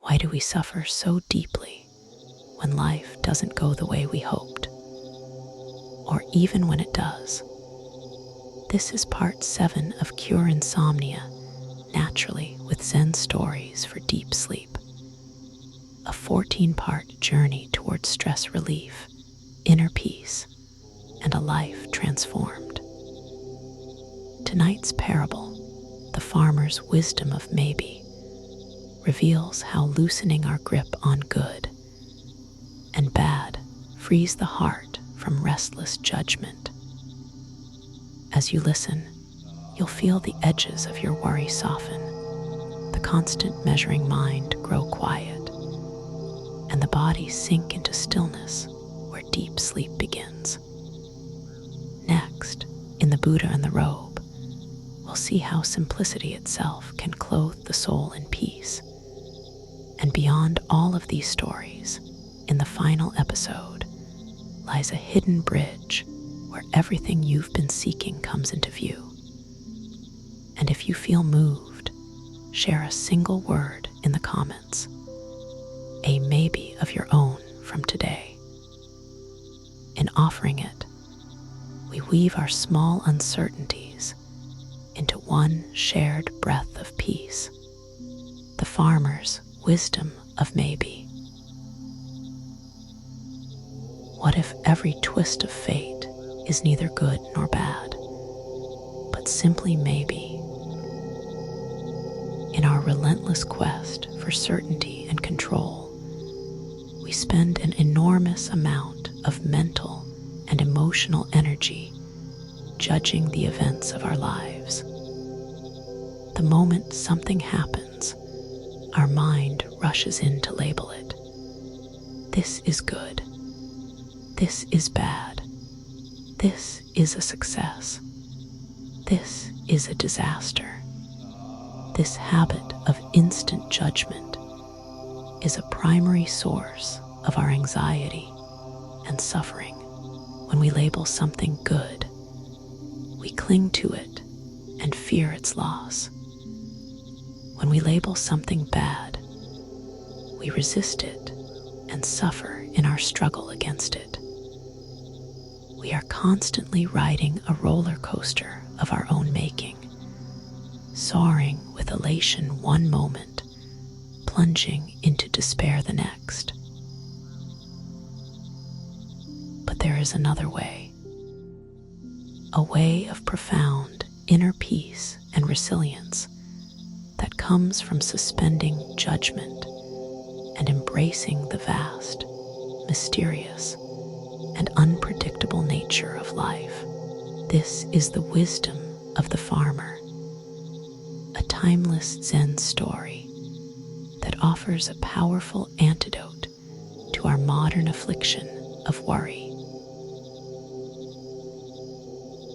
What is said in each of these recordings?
Why do we suffer so deeply when life doesn't go the way we hoped? Or even when it does? This is part 7 of Cure Insomnia Naturally with Zen Stories for Deep Sleep. A 14-part journey towards stress relief, inner peace, and a life transformed. Tonight's parable, The Farmer's Wisdom of Maybe, reveals how loosening our grip on good and bad frees the heart from restless judgment. As you listen, you'll feel the edges of your worry soften, the constant measuring mind grow quiet, and the body sink into stillness where deep sleep begins. Next, in The Buddha and the Robe, we'll see how simplicity itself can clothe the soul in peace. And beyond all of these stories, in the final episode, lies a hidden bridge where everything you've been seeking comes into view. And if you feel moved, share a single word in the comments, a maybe of your own from today. In offering it, we weave our small uncertainties into one shared breath of peace, the farmer's wisdom of maybe. What if every twist of fate is neither good nor bad, but simply maybe? In our relentless quest for certainty and control, we spend an enormous amount of mental and emotional energy judging the events of our lives. The moment something happens, our mind rushes in to label it. This is good. This is bad. This is a success. This is a disaster. This habit of instant judgment is a primary source of our anxiety and suffering. When we label something good, we cling to it and fear its loss. When we label something bad, we resist it and suffer in our struggle against it. We are constantly riding a roller coaster of our own making, soaring with elation one moment, plunging into despair the next. But there is another way, a way of profound inner peace and resilience that comes from suspending judgment and embracing the vast, mysterious, and unpredictable nature of life. This is the wisdom of the farmer, a timeless Zen story that offers a powerful antidote to our modern affliction of worry.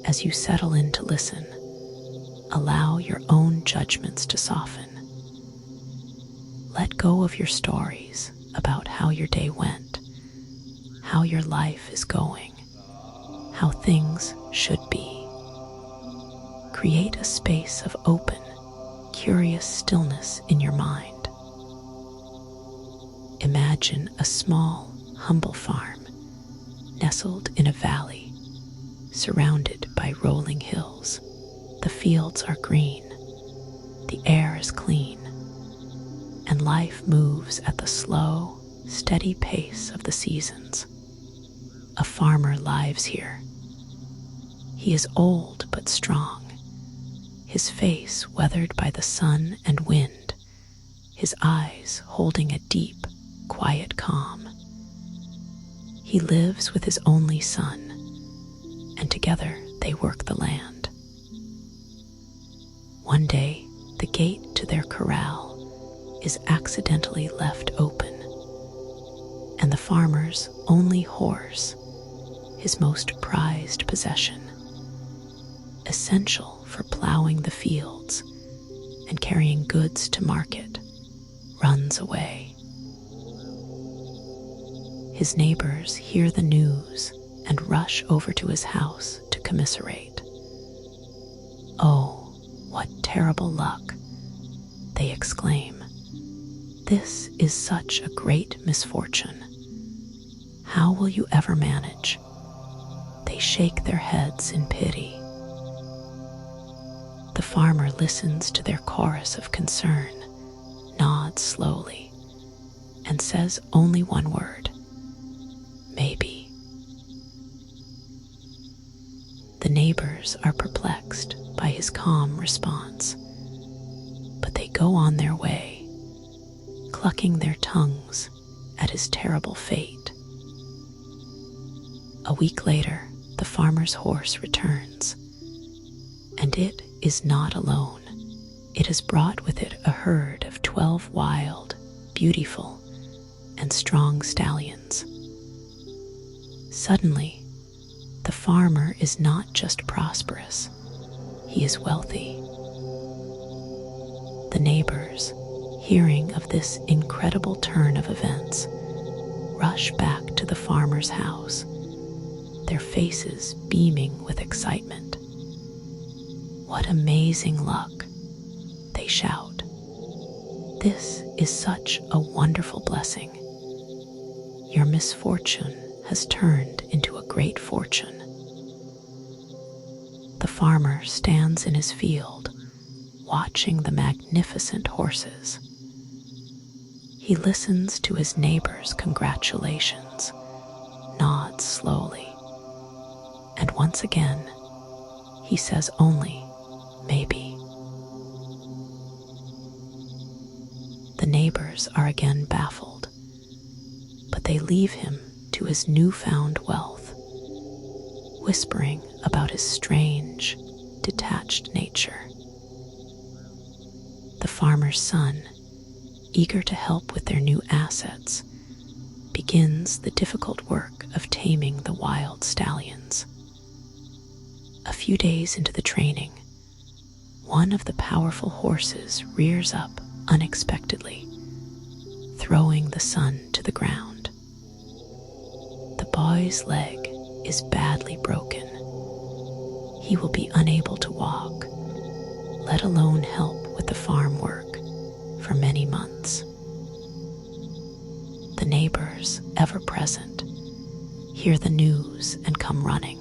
As you settle in to listen, allow your own judgments to soften. Let go of your stories about how your day went, how your life is going, how things should be. Create a space of open, curious stillness in your mind. Imagine a small, humble farm nestled in a valley, surrounded by rolling hills. The fields are green, the air is clean, and life moves at the slow, steady pace of the seasons. A farmer lives here. He is old but strong, his face weathered by the sun and wind, his eyes holding a deep, quiet calm. He lives with his only son, and together they work the land. One day, the gate to their corral is accidentally left open, and the farmer's only horse, his most prized possession, essential for plowing the fields and carrying goods to market, runs away. His neighbors hear the news and rush over to his house to commiserate. "Oh, what terrible luck," they exclaim. This is such a great misfortune. How will you ever manage? They shake their heads in pity. The farmer listens to their chorus of concern, nods slowly, and says only one word: maybe. The neighbors are perplexed by his calm response, but they go on their way, clucking their tongues at his terrible fate. A week later, the farmer's horse returns, and it is not alone. It has brought with it a herd of 12 wild, beautiful, and strong stallions. Suddenly, the farmer is not just prosperous, he is wealthy. The neighbors, hearing of this incredible turn of events, rush back to the farmer's house, their faces beaming with excitement. "What amazing luck!" they shout. "This is such a wonderful blessing. Your misfortune has turned into a great fortune." The farmer stands in his field, watching the magnificent horses. He listens to his neighbor's congratulations, nods slowly, and once again, he says only, "maybe." The neighbors are again baffled, but they leave him to his newfound wealth, whispering about his strange, detached nature. The farmer's son, eager to help with their new assets, begins the difficult work of taming the wild stallions. A few days into the training, one of the powerful horses rears up unexpectedly, throwing the son to the ground. The boy's leg is badly broken. He will be unable to walk, let alone help with the farm work, for many months. The neighbors, ever present, hear the news and come running.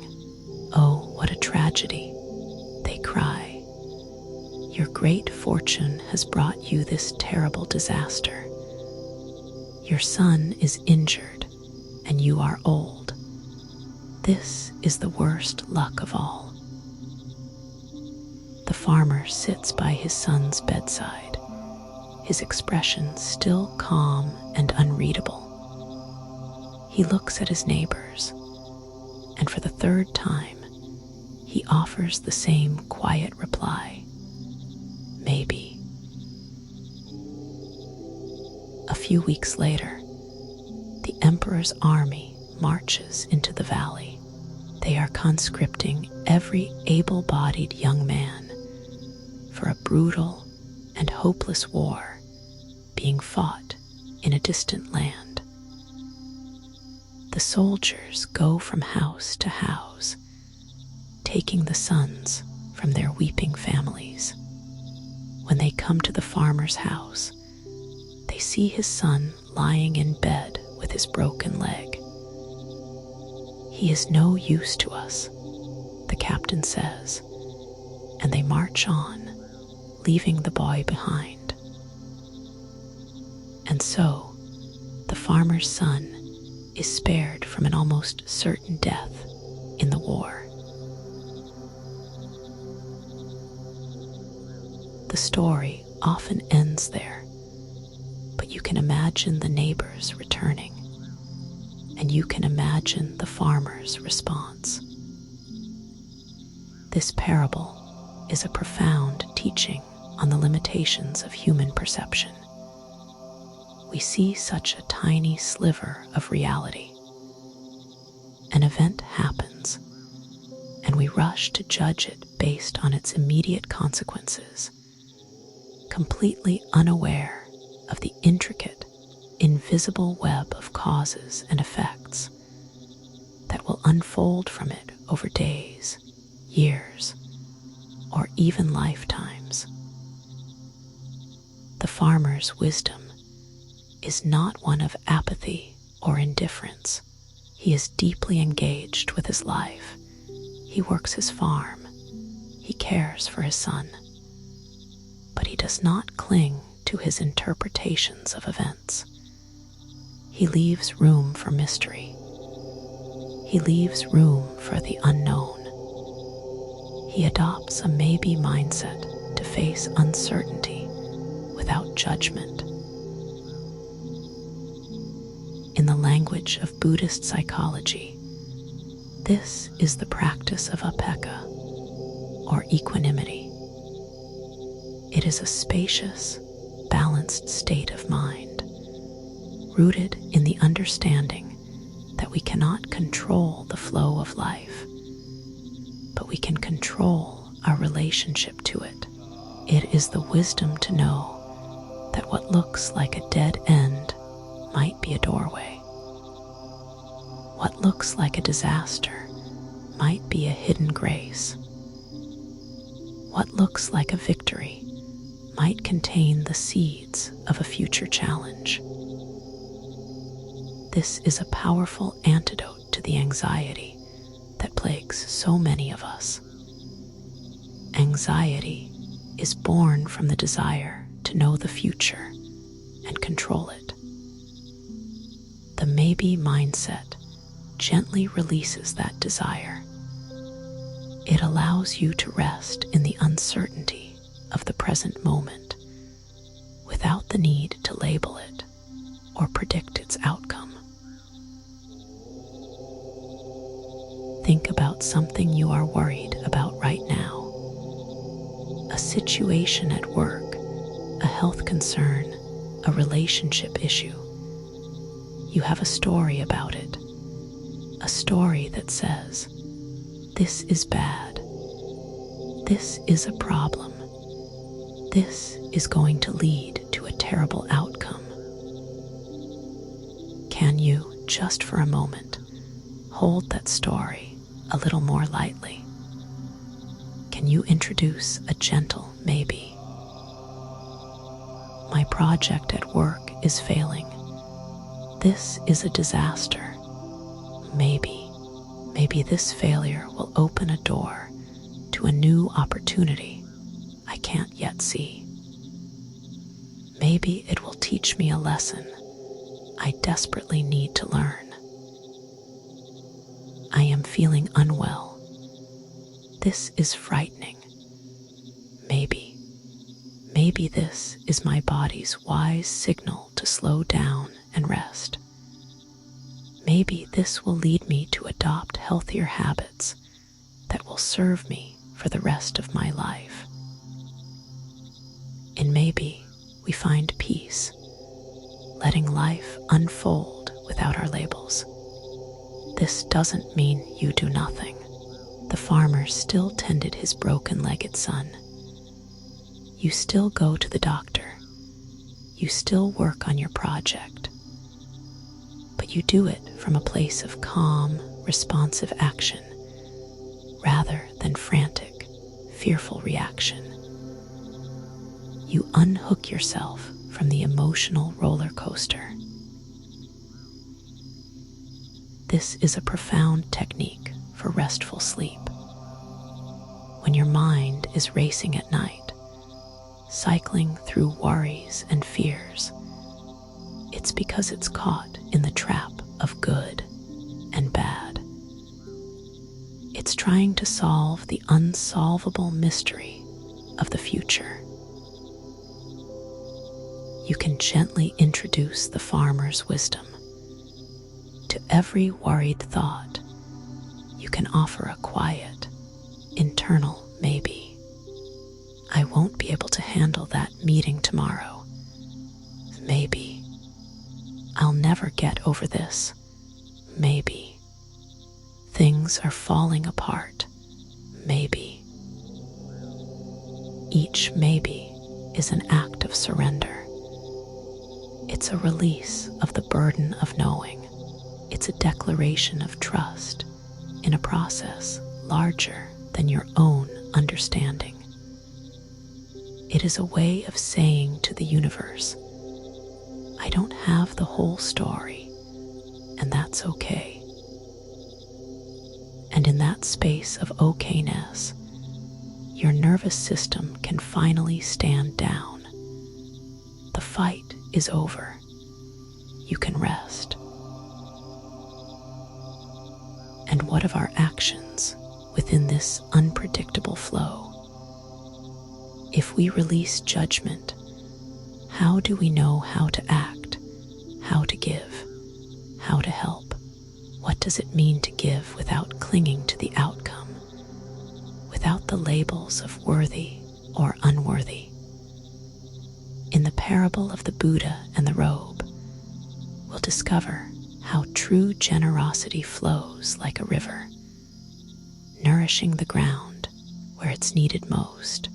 "Oh, what a tragedy," they cry. "Your great fortune has brought you this terrible disaster. Your son is injured, and you are old. This is the worst luck of all." The farmer sits by his son's bedside, his expression still calm and unreadable. He looks at his neighbors, and for the third time, he offers the same quiet reply: "Maybe." A few weeks later, the emperor's army marches into the valley. They are conscripting every able-bodied young man for a brutal and hopeless war being fought in a distant land. The soldiers go from house to house, taking the sons from their weeping families. When they come to the farmer's house, they see his son lying in bed with his broken leg. "He is no use to us," the captain says, and they march on, leaving the boy behind. And so, the farmer's son is spared from an almost certain death in the war. The story often ends there, but you can imagine the neighbors returning, and you can imagine the farmer's response. This parable is a profound teaching on the limitations of human perception. We see such a tiny sliver of reality. An event happens, and we rush to judge it based on its immediate consequences, completely unaware of the intricate, invisible web of causes and effects that will unfold from it over days, years, or even lifetimes. The farmer's wisdom is not one of apathy or indifference. He is deeply engaged with his life. He works his farm. He cares for his son. But he does not cling to his interpretations of events. He leaves room for mystery. He leaves room for the unknown. He adopts a maybe mindset to face uncertainty without judgment. In the language of Buddhist psychology, this is the practice of upekkha, or equanimity. It is a spacious, balanced state of mind, rooted in the understanding that we cannot control the flow of life, but we can control our relationship to it. It is the wisdom to know that what looks like a dead end might be a doorway. What looks like a disaster might be a hidden grace. What looks like a victory might contain the seeds of a future challenge. This is a powerful antidote to the anxiety that plagues so many of us. Anxiety is born from the desire to know the future and control it. The maybe mindset gently releases that desire. It allows you to rest in the uncertainty of the present moment without the need to label it or predict its outcome. Think about something you are worried about right now. A situation at work, a health concern, a relationship issue. You have a story about it, a story that says, "This is bad. This is a problem. This is going to lead to a terrible outcome." Can you, just for a moment, hold that story a little more lightly? Can you introduce a gentle maybe? My project at work is failing. This is a disaster. Maybe this failure will open a door to a new opportunity I can't yet see. Maybe it will teach me a lesson I desperately need to learn. I am feeling unwell. This is frightening. Maybe this is my body's wise signal to slow down and rest. Maybe this will lead me to adopt healthier habits that will serve me for the rest of my life. In maybe, we find peace, letting life unfold without our labels. This doesn't mean you do nothing. The farmer still tended his broken-legged son. You still go to the doctor. You still work on your project. But you do it from a place of calm, responsive action, rather than frantic, fearful reaction. You unhook yourself from the emotional roller coaster. This is a profound technique for restful sleep. When your mind is racing at night, cycling through worries and fears, it's because it's caught in the trap of good and bad. It's trying to solve the unsolvable mystery of the future. You can gently introduce the farmer's wisdom. To every worried thought, you can offer a quiet, internal maybe. I won't be able to handle that meeting tomorrow. Maybe. I'll never get over this. Maybe. Things are falling apart. Maybe. Each maybe is an act of surrender. It's a release of the burden of knowing. It's a declaration of trust in a process larger than your own understanding. It is a way of saying to the universe, I don't have the whole story, and that's okay. And in that space of okayness, your nervous system can finally stand down. The fight is over. You can rest. And what of our actions within this unpredictable flow? If we release judgment, how do we know how to act, how to give, how to help? What does it mean to give without clinging to the outcome, without the labels of worthy or unworthy? In the parable of the Buddha and the robe, we'll discover how true generosity flows like a river, nourishing the ground where it's needed most,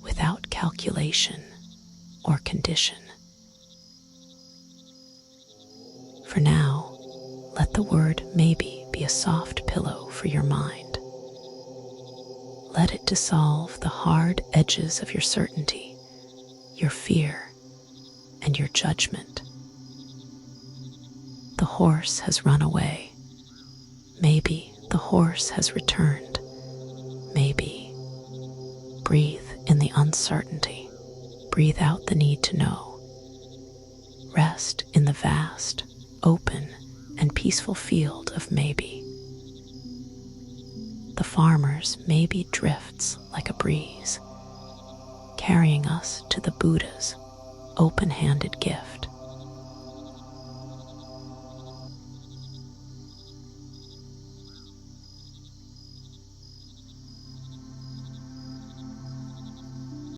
without calculation or condition. For now, let the word maybe be a soft pillow for your mind. Let it dissolve the hard edges of your certainty, your fear, and your judgment. The horse has run away. Maybe the horse has returned. Maybe. Breathe in the uncertainty. Breathe out the need to know. Rest in the vast, open, and peaceful field of maybe. The farmer's maybe drifts like a breeze, carrying us to the Buddha's open-handed gift.